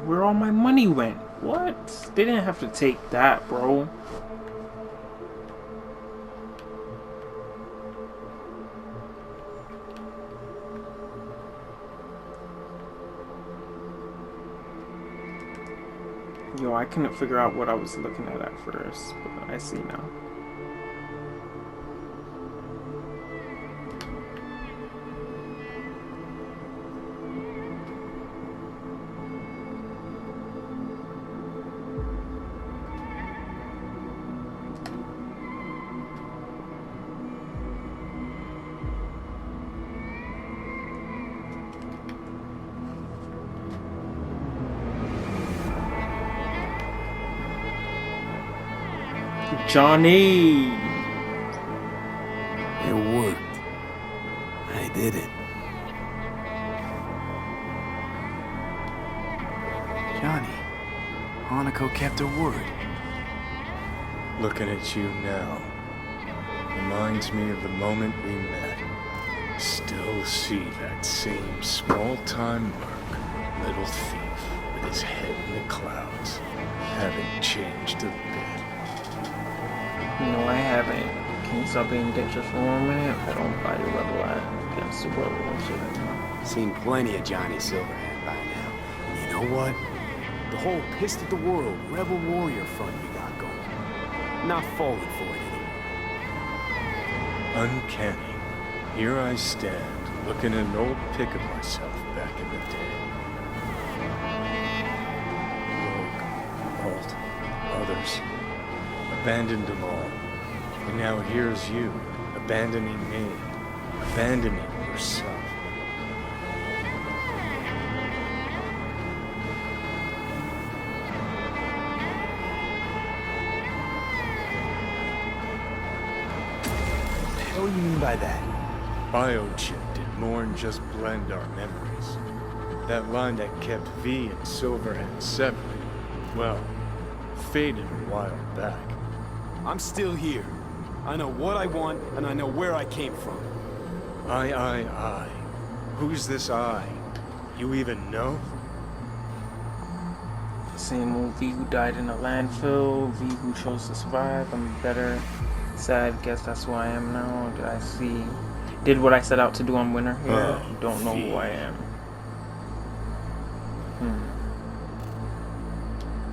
where all my money went. What? They didn't have to take that, bro. Yo, I couldn't figure out what I was looking at first, but I see now. Johnny! It worked. I did it. Johnny, Hanako kept her word. Looking at you now reminds me of the moment we met. Still see that same small-time merc, little thief with his head in the clouds. Haven't changed a bit. No, I haven't. Can you stop being ditches for a minute? I don't buy your level against the world and shit anymore. Seen plenty of Johnny Silverhand by now. And you know what? The whole pissed at the world, rebel warrior front you got going. Not falling for it anymore. Uncanny. Here I stand, looking at an old pic of myself back in the day. Rogue, Alt, others. Abandoned them all. And now here's you, abandoning me, abandoning yourself. What the hell you mean by that? Biochip did more than just blend our memories. That line that kept V and Silverhand separate, well, faded a while back. I'm still here. I know what I want, and I know where I came from. I. Who's this I? You even know? Same old V who died in a landfill, V who chose to survive. I'm better. Sad, guess that's who I am now. Did what I set out to do on Winter here. Don't know who I am.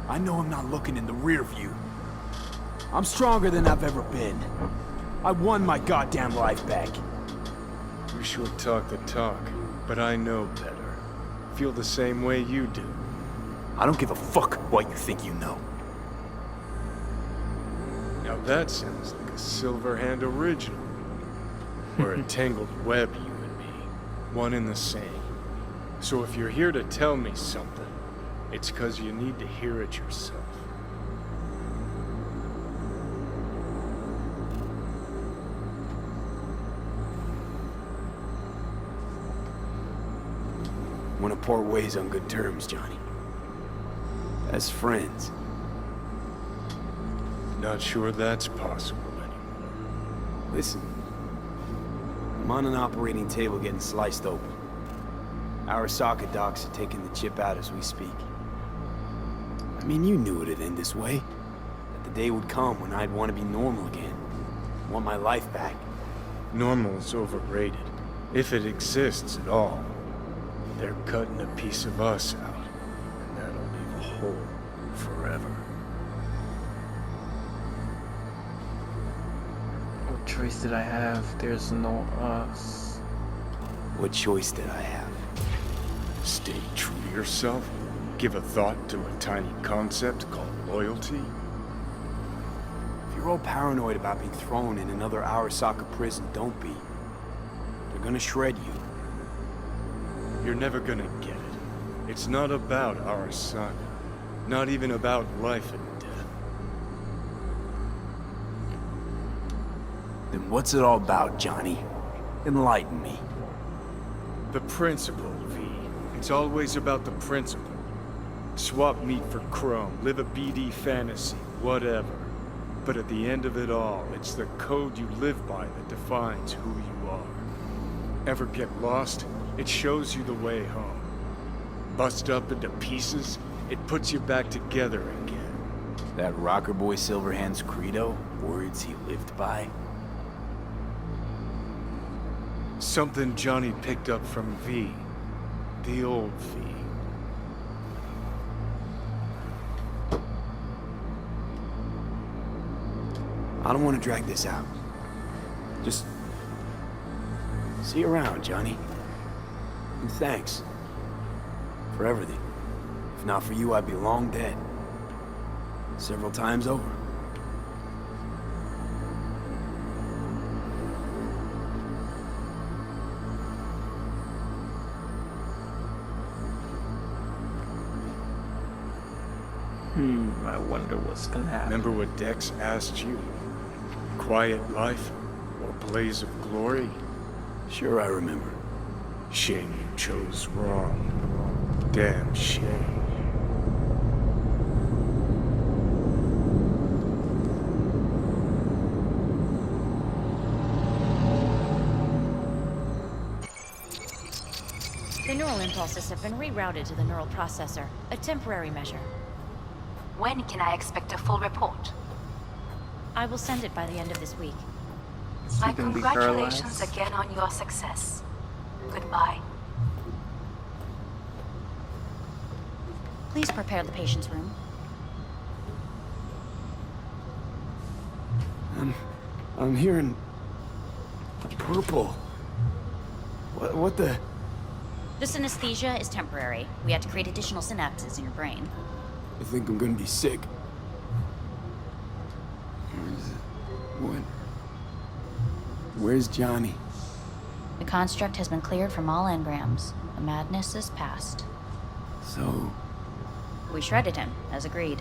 I know I'm not looking in the rear view. I'm stronger than I've ever been. I won my goddamn life back. We sure talk the talk, but I know better. Feel the same way you do. I don't give a fuck what you think you know. Now that sounds like a Silverhand original. We're a tangled web, you and me. One and the same. So if you're here to tell me something, it's 'cause you need to hear it yourself. Want to part ways on good terms, Johnny. As friends. Not sure that's possible anymore. Listen. I'm on an operating table getting sliced open. Arasaka docs are taking the chip out as we speak. I mean, you knew it'd end this way. That the day would come when I'd want to be normal again. Want my life back. Normal is overrated. If it exists at all. They're cutting a piece of us out, and that'll leave a hole forever. What choice did I have? There's no us. What choice did I have? Stay true to yourself? Give a thought to a tiny concept called loyalty? If you're all paranoid about being thrown in another Arasaka prison, don't be. They're gonna shred you. You're never gonna get it. It's not about Arasaka. Not even about life and death. Then what's it all about, Johnny? Enlighten me. The principle, V. It's always about the principle. Swap meat for chrome, live a BD fantasy, whatever. But at the end of it all, it's the code you live by that defines who you are. Ever get lost? It shows you the way home. Bust up into pieces? It puts you back together again. That rocker boy Silverhand's credo? Words he lived by? Something Johnny picked up from V. The old V. I don't want to drag this out. Just... see you around, Johnny. And thanks. For everything. If not for you, I'd be long dead. Several times over. I wonder what's gonna happen. Remember what Dex asked you? Quiet life or blaze of glory? Sure, I remember. Shame you chose wrong. Damn shame. The neural impulses have been rerouted to the neural processor, a temporary measure. When can I expect a full report? I will send it by the end of this week. My You can be congratulations paralyzed. again on your success. Goodbye. Please prepare the patient's room. I'm hearing... purple. What the... The synesthesia is temporary. We had to create additional synapses in your brain. I think I'm gonna be sick. Where's Johnny? The construct has been cleared from all engrams. The madness is past. So, We shredded him, as agreed.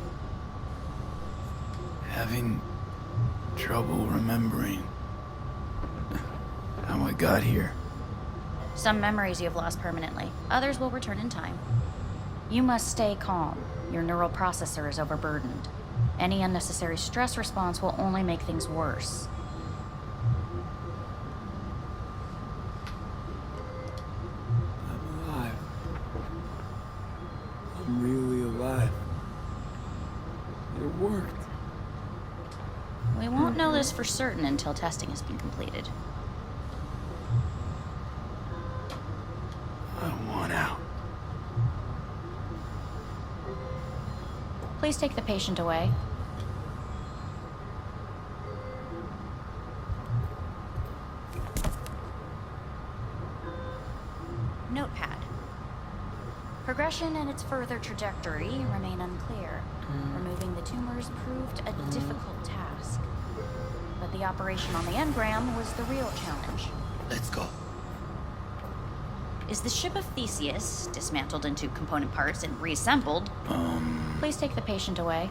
having trouble remembering how I got here. Some memories you have lost permanently. Others will return in time. You must stay calm. Your neural processor is overburdened. Any unnecessary stress response will only make things worse. I'm alive. I'm really alive. It worked. We won't know this for certain until testing has been completed. I want out. Please take the patient away. Notepad. Progression and its further trajectory remain unclear. Removing the tumors proved a difficult task. But the operation on the engram was the real challenge. Let's go. Is the ship of Theseus, dismantled into component parts and reassembled... Please take the patient away.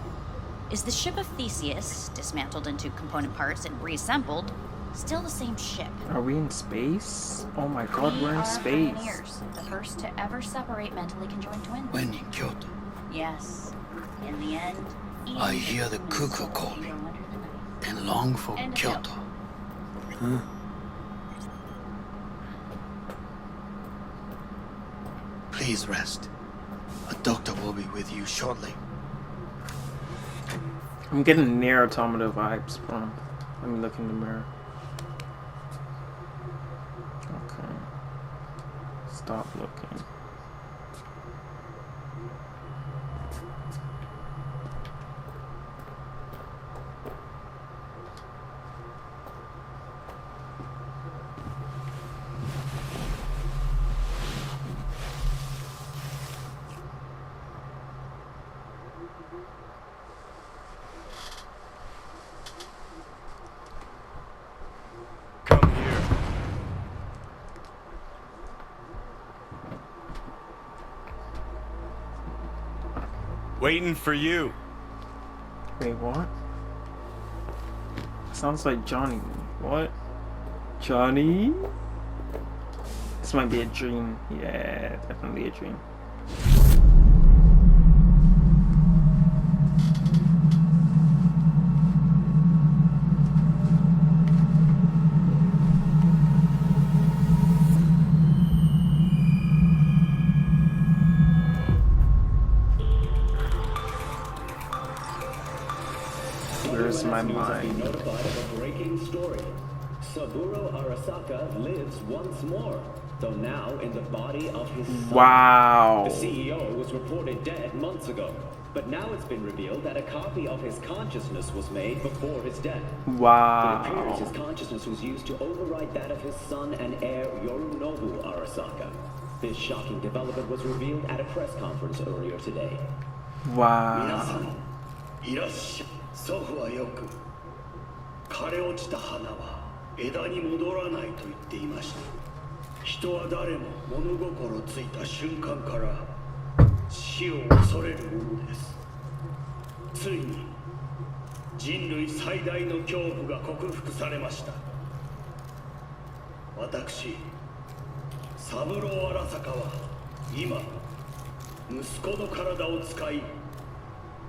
Is the ship of Theseus, dismantled into component parts and reassembled, still the same ship? Are we in space? Oh my god, we're in Are space. pioneers, the first to ever separate mentally conjoined twins. When in Kyoto, Yes. In the end... I hear the cuckoo calling and long for End of Kyoto. Huh? Please rest. A doctor will be with you shortly. I'm getting near automata vibes from. Let me look in the mirror. Okay. Stop looking. Come here. Waiting for you. Wait, what? Sounds like Johnny. What? Johnny? This might be a dream. Yeah, definitely a dream. my News has been mind. notified of a breaking story. Saburo Arasaka lives once more, though now in the body of his son. Wow. The CEO was reported dead months ago, but now it's been revealed that a copy of his consciousness was made before his death. It appears Wow. his consciousness was used to override that of his son and heir Yorunobu Arasaka. This shocking development was revealed at a press conference earlier today. 皆 Wow. さんいらっしゃい。祖父はよく枯れ落ちた花は枝に戻らないと言っていました。人は誰も物心ついた瞬間から死を恐れるものです。ついに人類最大の恐怖が克服されました。私三郎荒坂は今息子の体を使い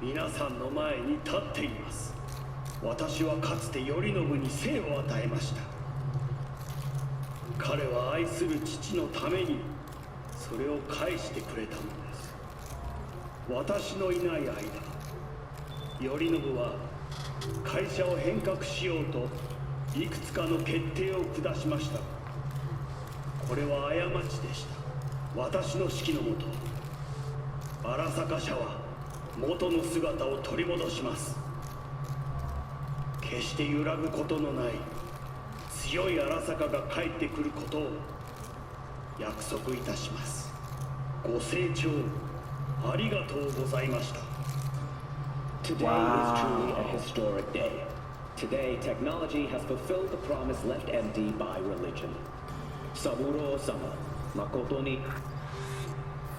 皆さんの前に立っています。私はかつて頼信に生を与えました。彼は愛する父のためにそれを返してくれたのです。私のいない間頼信は会社を変革しようといくつかの決定を下しました。これは過ちでした。私の指揮のもと荒坂社は元の姿を取り戻します。決して揺らぐことのない強い荒坂が帰ってくることを約束いたします。ご清聴ありがとうございました。 Today is truly a historic day. Today, technology has fulfilled the promise left empty by religion. Saburo-sama, makoto ni.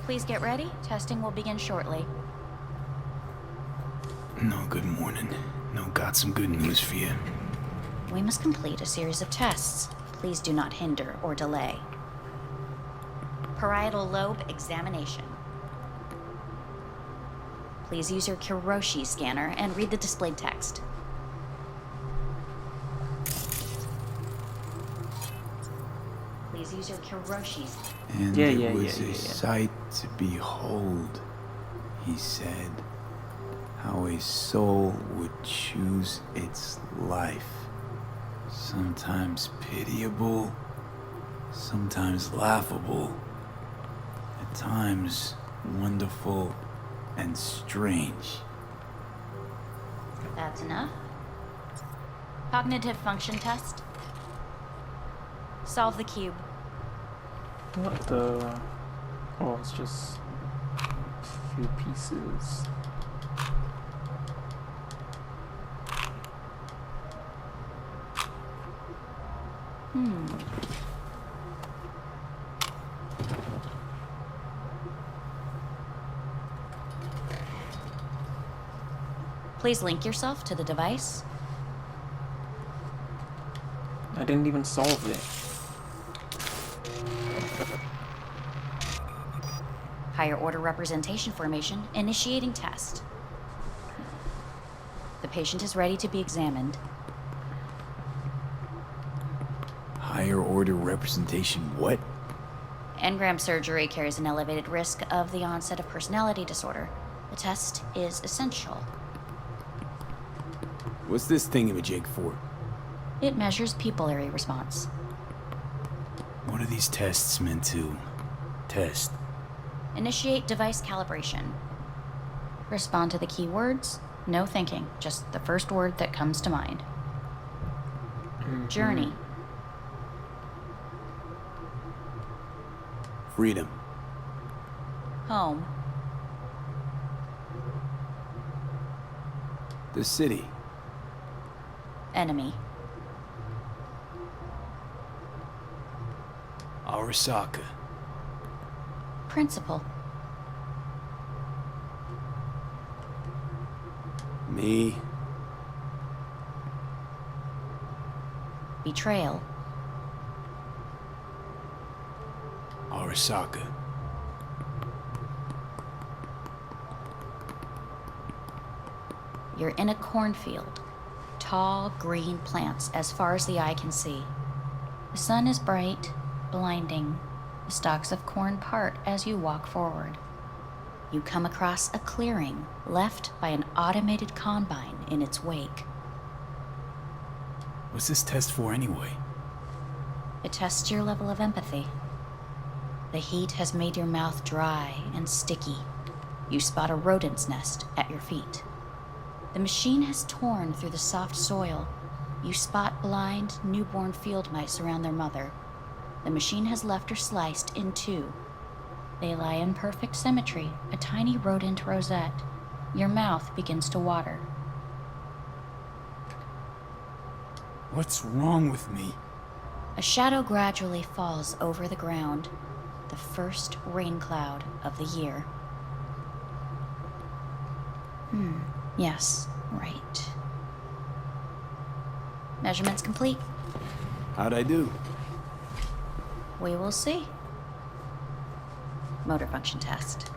Please get ready. Testing will begin shortly. No, good morning. No, got some good news for you. We must complete a series of tests. Please do not hinder or delay. Parietal lobe examination. Please use your Kiroshi scanner and read the displayed text. Please use your Kiroshi. And Yeah, it yeah, was yeah, a yeah, yeah. sight to behold, he said, how a soul would choose its life. Sometimes pitiable, sometimes laughable, at times wonderful and strange. That's enough. Cognitive function test. Solve the cube. What the? Oh, it's just a few pieces. Please link yourself to the device. I didn't even solve it. Higher order representation formation, initiating test. The patient is ready to be examined. Higher order representation, what? Engram surgery carries an elevated risk of the onset of personality disorder. The test is essential. What's this thingamajig for? It measures pupillary response. What are these tests meant to test? Initiate device calibration. Respond to the keywords. No thinking, just the first word that comes to mind. Journey. Freedom. Home. The city. Enemy. Arasaka. Principal. Me. Betrayal. Arasaka. You're in a cornfield. Tall, green plants as far as the eye can see. The sun is bright, blinding. The stalks of corn part as you walk forward. You come across a clearing left by an automated combine in its wake. What's this test for anyway? It tests your level of empathy. The heat has made your mouth dry and sticky. You spot a rodent's nest at your feet. The machine has torn through the soft soil. You spot blind, newborn field mice around their mother. The machine has left her sliced in two. They lie in perfect symmetry, a tiny rodent rosette. Your mouth begins to water. What's wrong with me? A shadow gradually falls over the ground, the first rain cloud of the year. Yes, right. Measurements complete. How'd I do? We will see. Motor function test.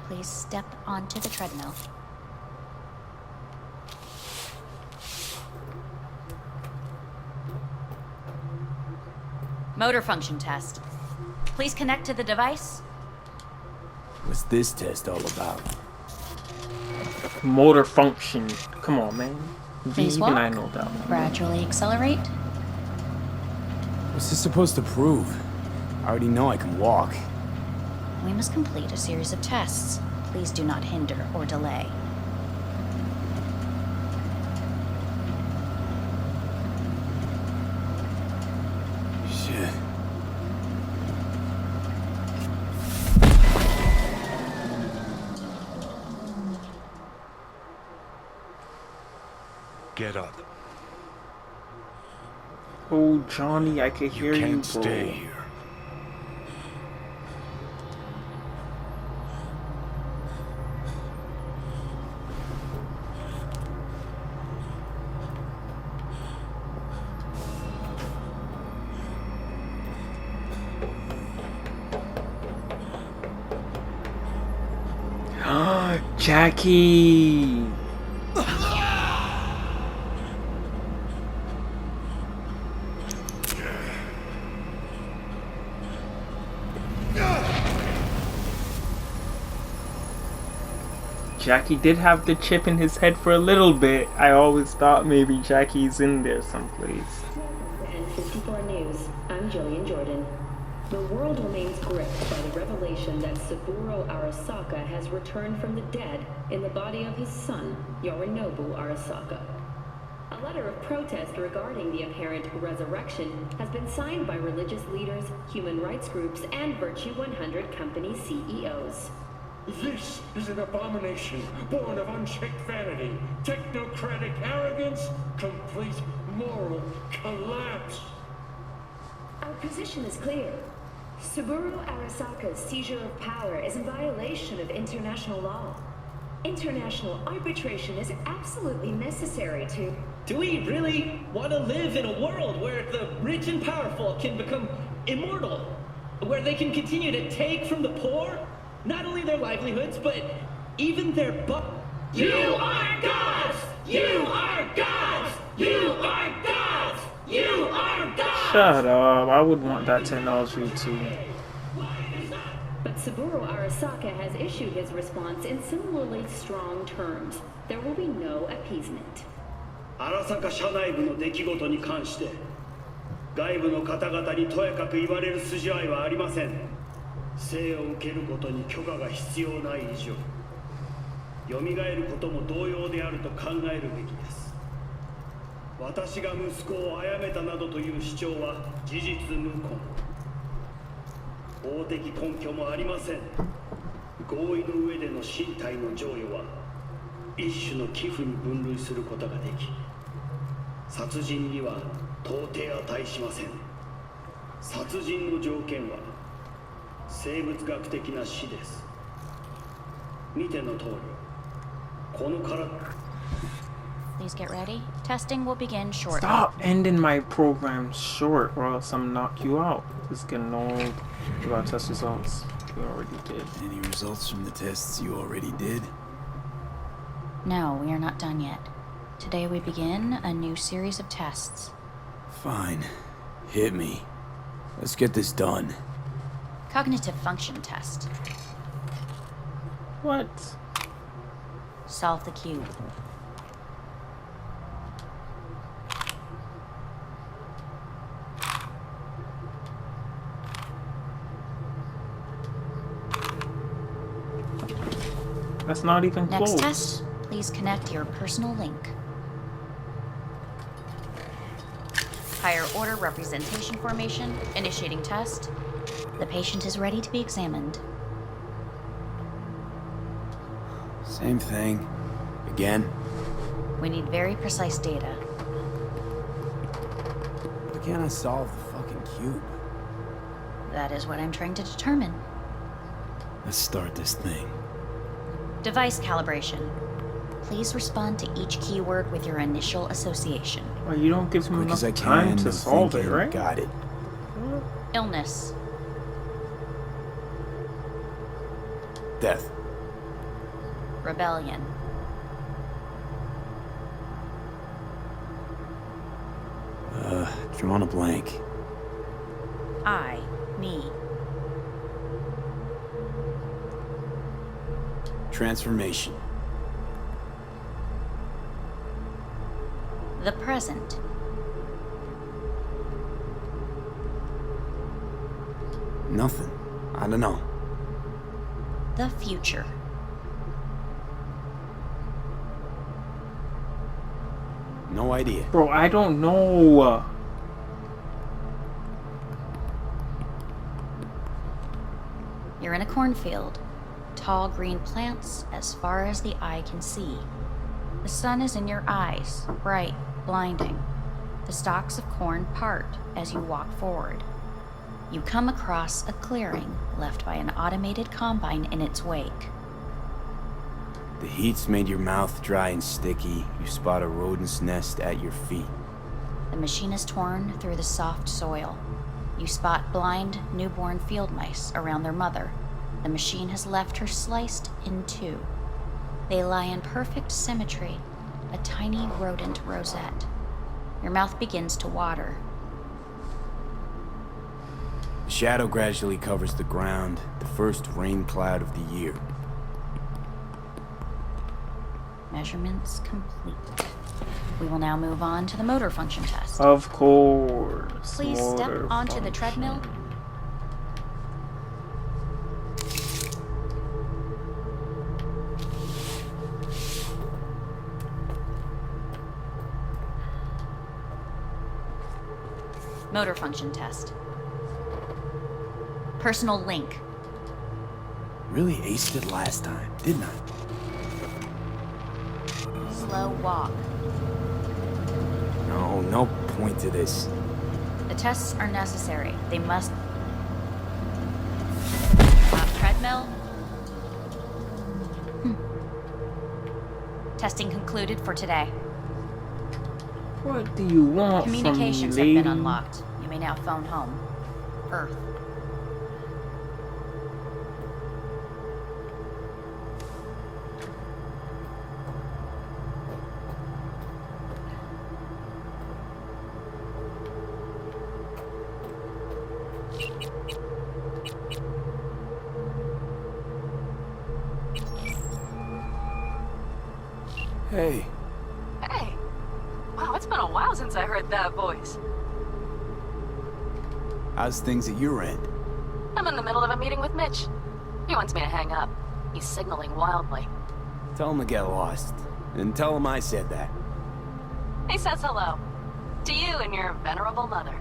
Please step onto the treadmill. Motor function test. Please connect to the device. What's this test all about? Motor function. Come on, man. Please Even walk. I know that one. Gradually accelerate. What's this supposed to prove? I already know I can walk. We must complete a series of tests. Please do not hinder or delay. Shit. Get up. Oh, Johnny, I can hear you, Can't bro. stay here. Jackie! Jackie did have the chip in his head for a little bit. I always thought maybe Jackie's in there someplace. And 54 News, I'm Jillian Jordan. The world remains gripped by the revelation that Saburo Arasaka has returned from the dead in the body of his son, Yorinobu Arasaka. A letter of protest regarding the apparent resurrection has been signed by religious leaders, human rights groups, and Virtue 100 company CEOs. This is an abomination born of unchecked vanity, technocratic arrogance, complete moral collapse. Our position is clear. Saburo Arasaka's seizure of power is in violation of international law. International arbitration is absolutely necessary to... Do we really want to live in a world where the rich and powerful can become immortal? Where they can continue to take from the poor? Not only their livelihoods, but even their You are gods! You are gods! You are gods! You are gods! Shut up. I would want that technology too. But Saburo Arasaka has issued his response in similarly strong terms. There will be no appeasement. 荒坂社内部の出来事に関して外部の方々にとやかく言われる筋合いはありません。生を受けることに許可が必要ない以上蘇ることも同様であると考えるべきです。私が息子を殺めたなどという主張は事実無根。法的根拠もありません。合意の上での身体の贈与は一種の寄付に分類することができ、殺人には到底値しません。殺人の条件は生物学的な死です。見ての通り、この体 Please get ready. Testing will begin shortly. Stop ending my program short or else I'm knock you out. It's getting old. We got test results. We already did. Any results from the tests you already did? No, we are not done yet. Today we begin a new series of tests. Fine. Hit me. Let's get this done. Cognitive function test. What? Solve the cube. That's not even Next close. test, please connect your personal link. Higher order representation formation, initiating test. The patient is ready to be examined. Same thing. Again? We need very precise data. Why can't I solve the fucking cube? That is what I'm trying to determine. Let's start this thing. Device calibration. Please respond to each keyword with your initial association. Well, you don't give him Quick enough as I time can. to I'm solve it, thinking, right? Got it. Illness. Death. Rebellion. Drawing a blank. I. Me. Transformation. The present. Nothing. I don't know. The future. No idea. Bro, I don't know. You're in a cornfield. Tall green plants as far as the eye can see. The sun is in your eyes, bright, blinding. The stalks of corn part as you walk forward. You come across a clearing left by an automated combine in its wake. The heat's made your mouth dry and sticky. You spot a rodent's nest at your feet. The machine is torn through the soft soil. You spot blind, newborn field mice around their mother. The machine has left her sliced in two. They lie in perfect symmetry, a tiny rodent rosette. Your mouth begins to water. The shadow gradually covers the ground, the first rain cloud of the year. Measurements complete. We will now move on to the motor function test. Of course. Please step motor onto the function. treadmill. Motor function test. Personal link. Really aced it last time, didn't I? Slow walk. No point to this. The tests are necessary. They must... treadmill. Testing concluded for today. What do you want Communications from me, have been lady? unlocked. You may now phone home. Earth. Hey, Hey. Wow, it's been a while since I heard that voice. how's things at your end? I'm in the middle of a meeting with Mitch. He wants me to hang up. He's signaling wildly. Tell him to get lost. And tell him I said that. He says hello. To you and your venerable mother.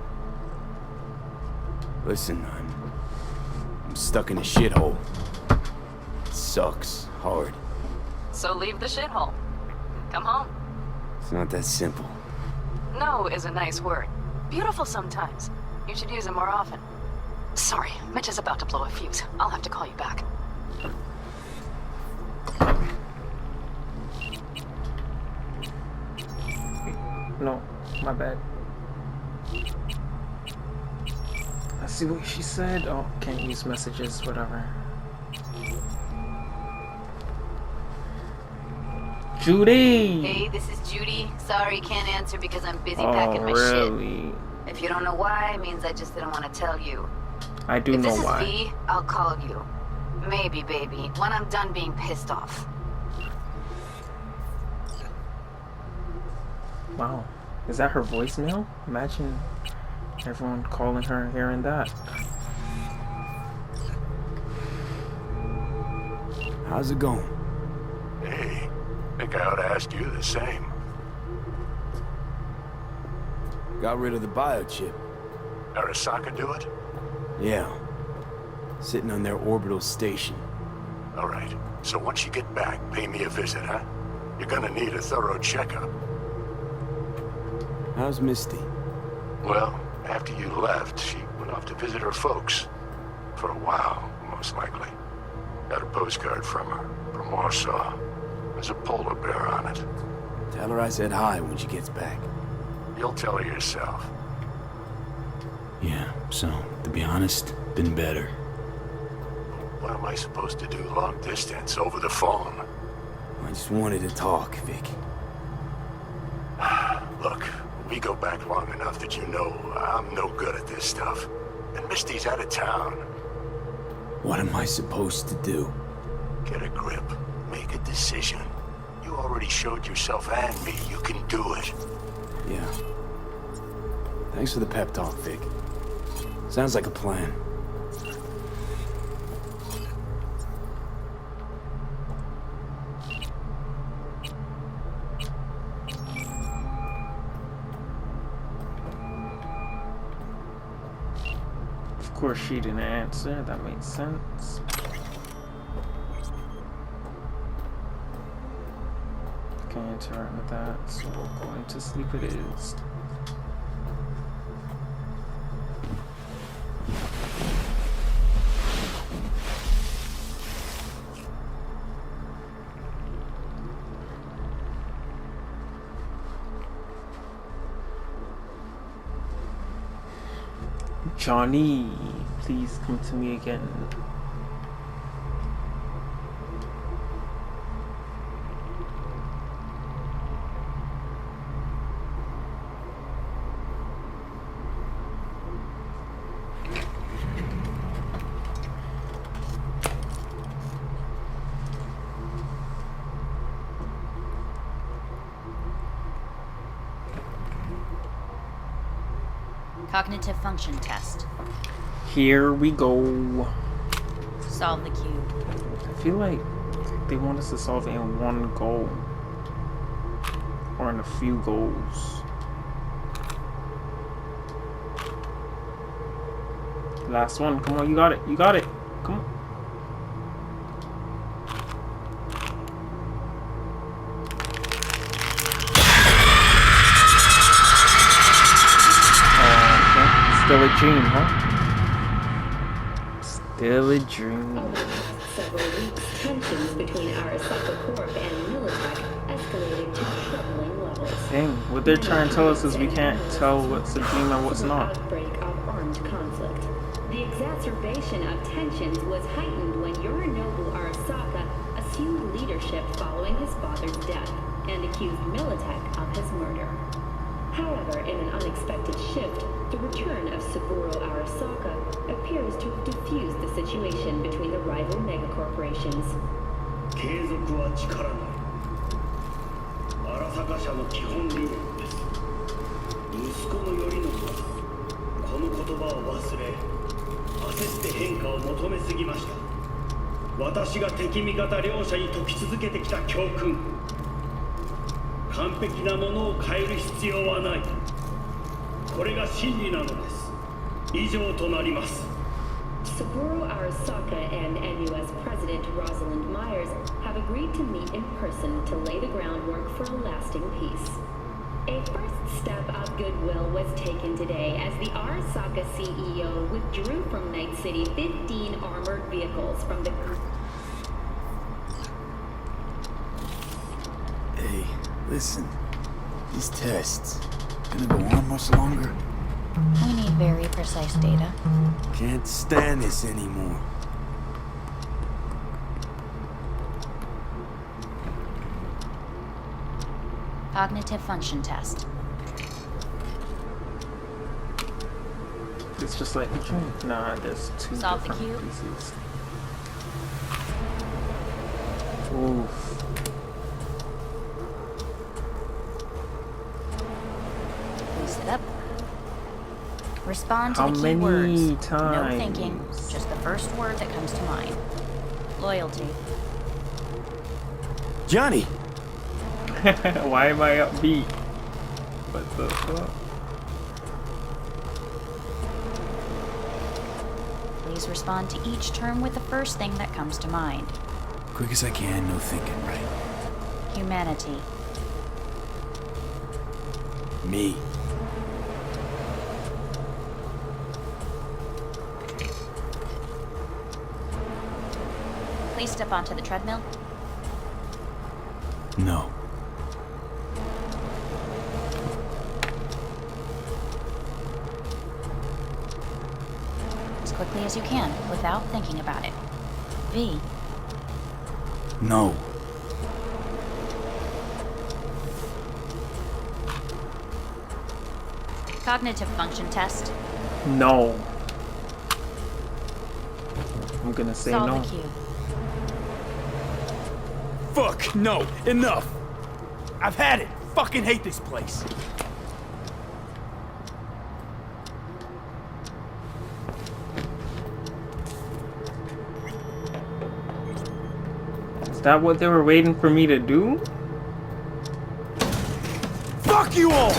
Listen, I'm stuck in a shithole. It sucks. Hard. So leave the shithole. Come home. It's not that simple. No is a nice word. Beautiful sometimes. You should use it more often. Sorry, Mitch is about to blow a fuse. I'll have to call you back. No, my bad. Let's see what she said. Oh, can't use messages, whatever. Judy! Hey, this is Judy. Sorry, can't answer because I'm busy Oh, packing my really? shit. If you don't know why, it means I just didn't want to tell you. I do If know this is why. V, I'll call you. Maybe, baby, when I'm done being pissed off. Wow. Is that her voicemail? Imagine everyone calling her hearing that. How's it going? Think I ought to ask you the same. Got rid of the biochip. Arasaka do it? Yeah. Sitting on their orbital station. All right. So once you get back, pay me a visit, huh? You're gonna need a thorough checkup. How's Misty? Well, after you left, she went off to visit her folks. For a while, most likely. Got a postcard from her, from Warsaw. There's a polar bear on it. Tell her I said hi when she gets back. You'll tell her yourself. Yeah, so, to be honest, been better. What am I supposed to do long distance over the phone? I just wanted to talk, Vic. Look, we go back long enough that you know I'm no good at this stuff. And Misty's out of town. What am I supposed to do? Get a grip. Make a decision. You already showed yourself and me you can do it. Yeah. Thanks for the pep talk, Vic. Sounds like a plan. Of course she didn't answer, that makes sense. Can't interact with that, so going to sleep it is. Johnny, please come to me again. Cognitive function test. Here we go. Solve the cube. I feel like they want us to solve it in one goal. Or in a few goals. Last one. Come on, you got it. You got it. Come on. Still a dream, huh? Still a dream. Over the past several weeks, tensions between Arasaka Corp and Militech escalated to troubling levels. Dang, what they're trying to tell us is we can't tell what's a dream and what's not. Outbreak of armed conflict. The exacerbation of tensions was heightened when Yorinobu Arasaka assumed leadership following his father's death and accused Militech of his murder. However, in an unexpected shift, the return of Saburo Arasaka appears to have diffused the situation between the rival megacorporations. 継続は力なり。荒坂社の基本理念です。息子の頼信はこの言葉を忘れ、焦って変化を求めすぎました。私が敵味方両者に説き続けてきた教訓。完璧なものを変える必要はない。これが真理なのです。以上となります。Saburo Arasaka and NUS President Rosalind Myers have agreed to meet in person to lay the groundwork for a lasting peace. A first step of goodwill was taken today as the Arasaka CEO withdrew from Night City 15 armored vehicles from the... Hey, listen. These tests, gonna go on much longer? We need very precise data. Can't stand this anymore. Cognitive function test. It's just like a dream. Nah, there's two Solve the different cube. pieces. Oof. Sit up. Respond to How the many keywords. times? No thinking, just the first word that comes to mind. Loyalty. Johnny! Why am I upbeat? What the fuck? Please respond to each term with the first thing that comes to mind. Quick as I can, no thinking, right? Humanity. Me. Please step onto the treadmill. No. As quickly as you can, without thinking about it. V. No. Cognitive function test. No. I'm gonna say Solve no. the cue. Fuck, no, enough. I've had it. Fucking hate this place. Is that what they were waiting for me to do? Fuck you all!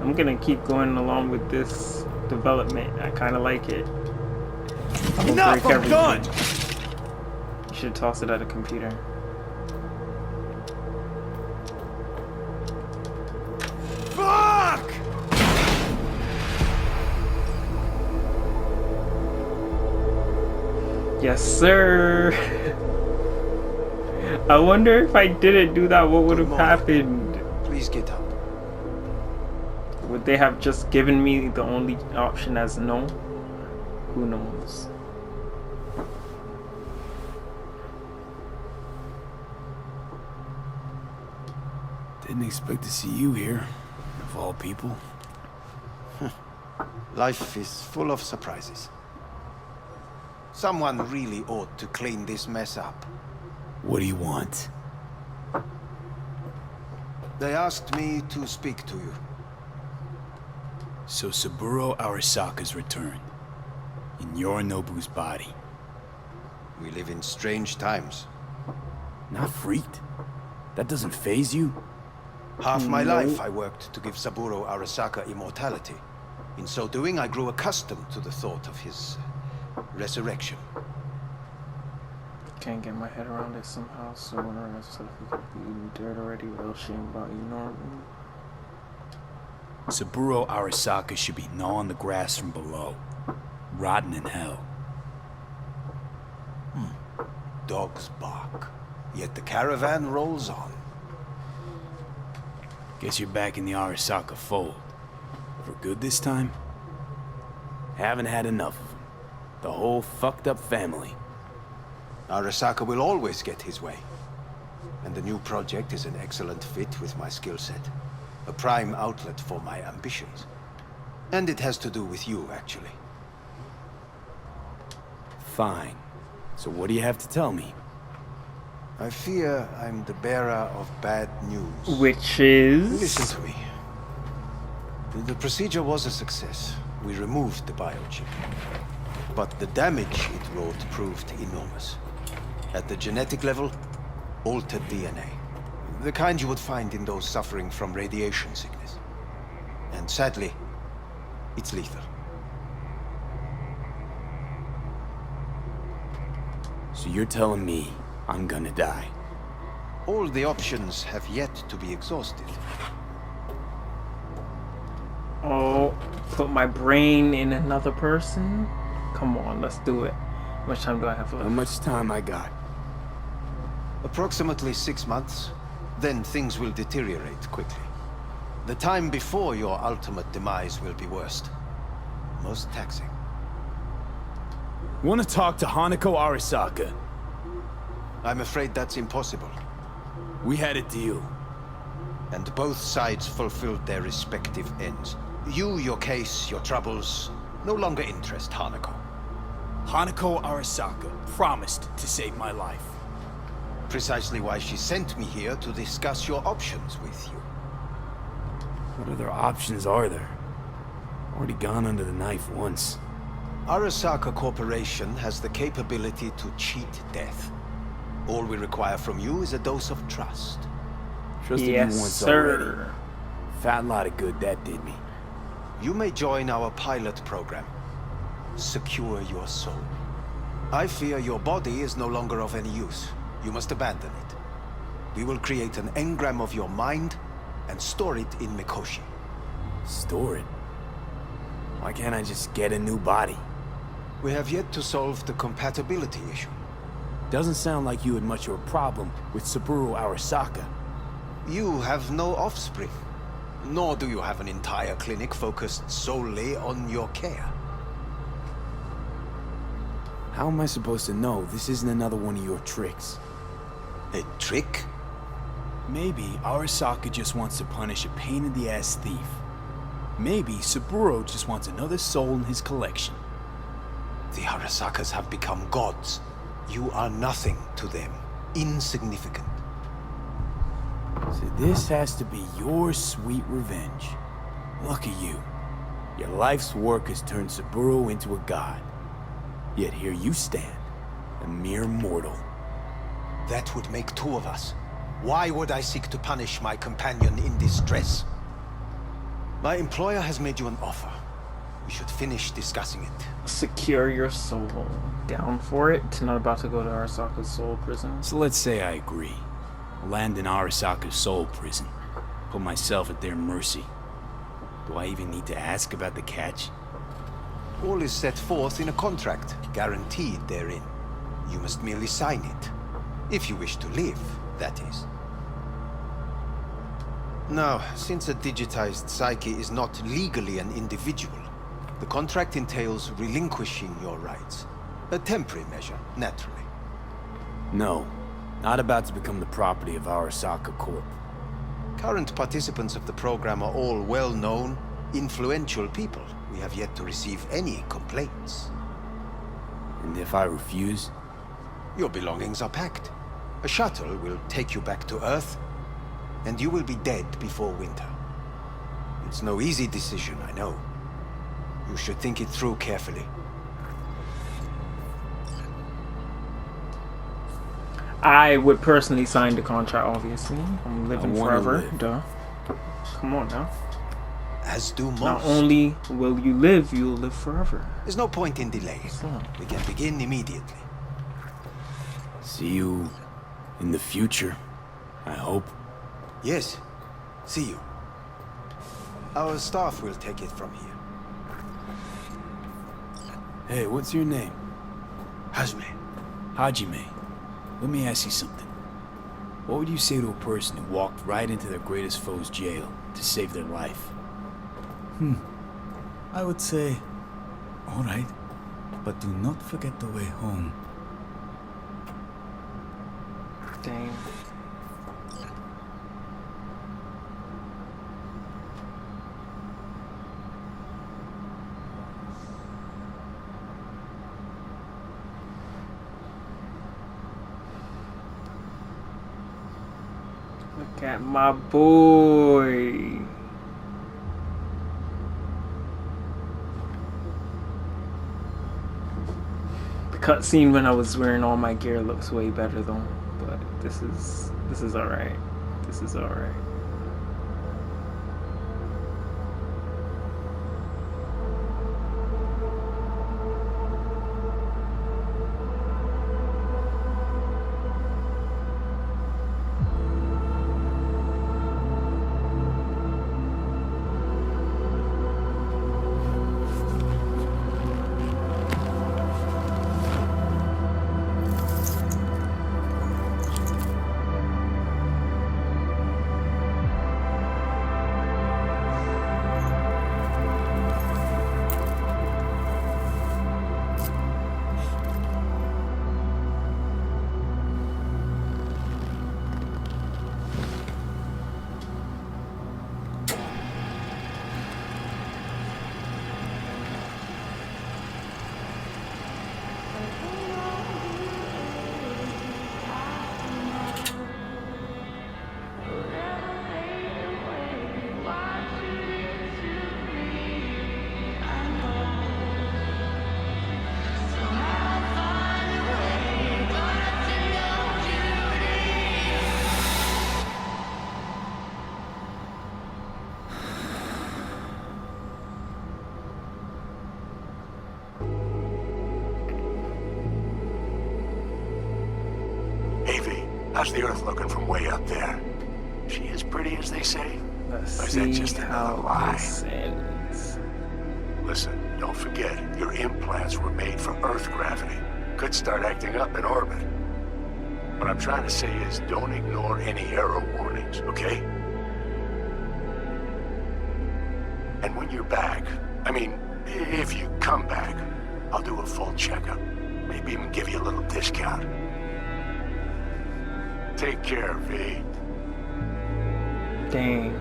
I'm gonna keep going along with this development. I kind of like it. I'm gonna Enough, break I'm done! You should toss it at a computer. Fuck! Yes, sir. I wonder if I didn't do that, what would have happened? Please get up. Would they have just given me the only option as no? Who knows? Didn't expect to see you here, of all people. Life is full of surprises. Someone really ought to clean this mess up. What do you want? They asked me to speak to you. So Saburo Arasaka's returned. In Yorinobu's body. We live in strange times. Not freaked? That doesn't faze you? Half my life I worked to give Saburo Arasaka immortality. In so doing, I grew accustomed to the thought of his resurrection. Can't get my head around it somehow, so when I myself we could be eating dirt already, real shame about you, Norman. Saburo Arasaka should be gnawing the grass from below. Rotten in hell. Dogs bark, yet the caravan rolls on. Guess you're back in the Arasaka fold. For good this time? Haven't had enough of them. The whole fucked up family. Arasaka will always get his way. And the new project is an excellent fit with my skill set. A prime outlet for my ambitions. And it has to do with you, actually. Fine. So what do you have to tell me? I fear I'm the bearer of bad news. Which is... Listen to me. The procedure was a success. We removed the biochip. But the damage it wrought proved enormous. At the genetic level, altered DNA. The kind you would find in those suffering from radiation sickness. And sadly, it's lethal. So you're telling me I'm gonna die? All the options have yet to be exhausted. Oh, put my brain in another person? Come on, let's do it. How much time do I have How left? much time I got? Approximately 6 months. Then things will deteriorate quickly. The time before your ultimate demise will be worst. Most taxing. Want to talk to Hanako Arasaka? I'm afraid that's impossible. We had a deal. And both sides fulfilled their respective ends. You, your case, your troubles, no longer interest Hanako. Hanako Arasaka promised to save my life. Precisely why she sent me here to discuss your options with you. What other options are there? Already gone under the knife once. Arasaka Corporation has the capability to cheat death. All we require from you is a dose of trust. Trusted Yes, you once sir. already. Fat lot of good that did me. You may join our pilot program. Secure your soul. I fear your body is no longer of any use. You must abandon it. We will create an engram of your mind and store it in Mikoshi. Store it? Why can't I just get a new body? We have yet to solve the compatibility issue. Doesn't sound like you had much of a problem with Saburo Arasaka. You have no offspring, nor do you have an entire clinic focused solely on your care. How am I supposed to know this isn't another one of your tricks? A trick? Maybe Arasaka just wants to punish a pain-in-the-ass thief. Maybe Saburo just wants another soul in his collection. The Arasakas have become gods. You are nothing to them. Insignificant. So this has to be your sweet revenge. Look at you. Your life's work has turned Saburo into a god. Yet here you stand, a mere mortal. That would make two of us. Why would I seek to punish my companion in distress? My employer has made you an offer. We should finish discussing it. Secure your soul. Down for it? Not about to go to Arasaka's soul prison. So let's say I agree. I'll land in Arasaka's soul prison. Put myself at their mercy. Do I even need to ask about the catch? All is set forth in a contract, guaranteed therein. You must merely sign it. If you wish to live, that is. Now, since a digitized psyche is not legally an individual, the contract entails relinquishing your rights. A temporary measure, naturally. No, not about to become the property of Arasaka Corp. Current participants of the program are all well-known, influential people. We have yet to receive any complaints. And if I refuse? Your belongings are packed. A shuttle will take you back to Earth, and you will be dead before winter. It's no easy decision, I know. You should think it through carefully. I would personally sign the contract, obviously. I'm living forever. live. Duh. Come on now. As do most. Not only will you live, you'll live forever. There's no point in delaying. We can begin immediately. See you in the future, I hope. Yes. See you. Our staff will take it from here. Hey, what's your name? Hajime. Hajime. Let me ask you something. What would you say to a person who walked right into their greatest foe's jail to save their life? I would say, all right, but do not forget the way home. Dang. Look at my boy. The cutscene when I was wearing all my gear looks way better though. But this is alright. This is alright. How's the Earth looking from way up there? She as pretty as they say? Let's Or is that see just another how lie? this ends. Listen, don't forget, your implants were made for Earth gravity. Could start acting up in orbit. What I'm trying to say is, don't ignore any error warnings, okay? And when you're back, I mean, if you come back, I'll do a full checkup. Maybe even give you a little discount. Take care, V. Dang.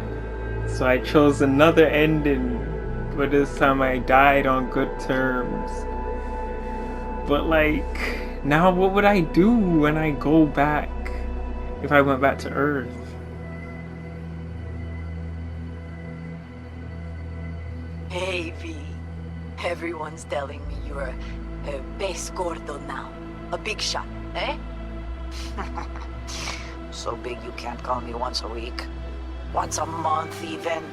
So I chose another ending, but this time I died on good terms. But like, now what would I do when I go back? If I went back to Earth? Hey, V. Everyone's telling me you're a base gordo now. A big shot, eh? So big you can't call me once a week. Once a month, even.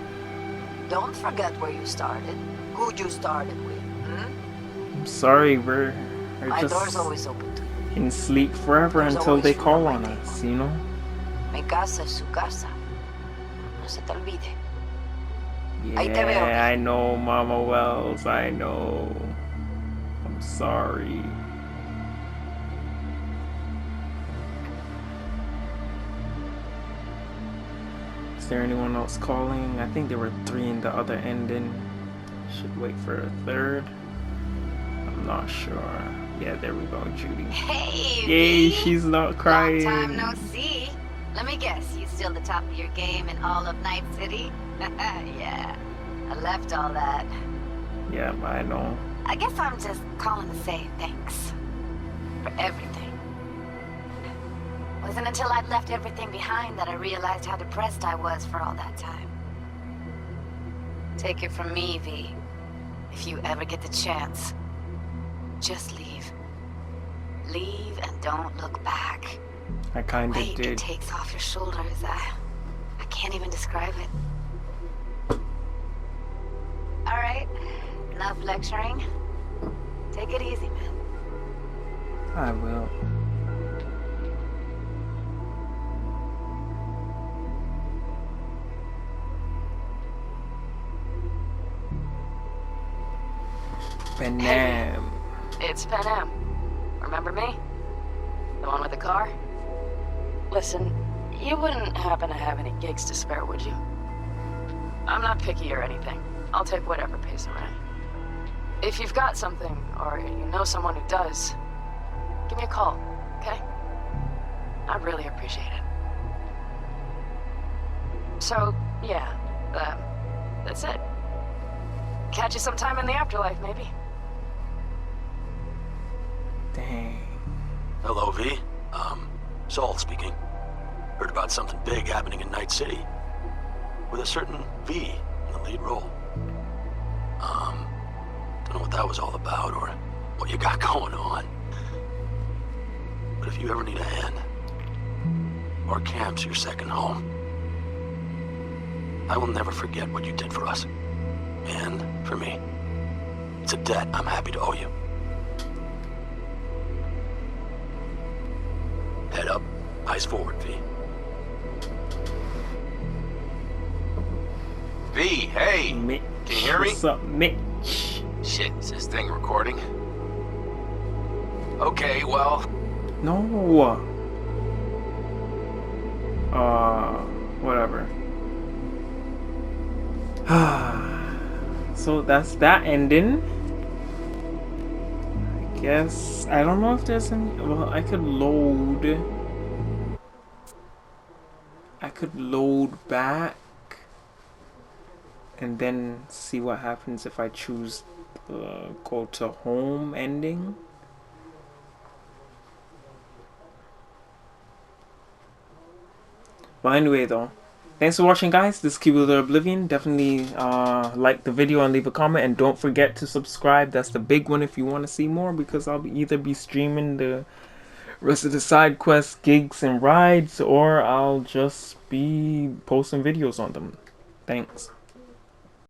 Don't forget where you started. Who you started with, I'm sorry, we're My just door's always open to you. in sleep forever There's until always they food call on my on us, you know? Mi casa es su casa. No se te olvide. Ahí te veo. Yeah, I know, Mama Wells, I know. I'm sorry. Is there anyone else calling? I think there were 3 in the other ending. Should wait for a third. I'm not sure. Yeah, there we go, Judy. Hey, Yay, V. she's not crying. Long time no see. Let me guess, you still the top of your game in all of Night City? Yeah, I left all that. Yeah, I know. I guess I'm just calling to say thanks for everything. Wasn't until I'd left everything behind that I realized how depressed I was for all that time. Take it from me, V. If you ever get the chance, just leave. Leave and don't look back. I kinda Weight did. it takes off your shoulders. I can't even describe it. Alright, enough lecturing. Take it easy, man. I will. Panam. It's Panam. Remember me? The one with the car? Listen, you wouldn't happen to have any gigs to spare, would you? I'm not picky or anything. I'll take whatever pays the rent. If you've got something, or you know someone who does, give me a call, okay? I'd really appreciate it. So, yeah, that's it. Catch you sometime in the afterlife, maybe. Dang. Hello, V. Saul speaking. Heard about something big happening in Night City. With a certain V in the lead role. Don't know what that was all about or what you got going on. But if you ever need a hand, our camp's your second home. I will never forget what you did for us. And for me. It's a debt I'm happy to owe you. Head up, eyes forward, V. V, hey! Mitch. Can you hear me? What's up, Mitch? Shit, is this thing recording? Okay, well... No. Whatever. So that's that ending. I guess I don't know if there's any. Well, I could load back and then see what happens if I choose go to home ending. Well, anyway though, thanks for watching, guys. This is Cubular Oblivion. Definitely like the video and leave a comment, and don't forget to subscribe. That's the big one if you want to see more, because I'll either be streaming the rest of the side quests, gigs, and rides, or I'll just be posting videos on them. Thanks.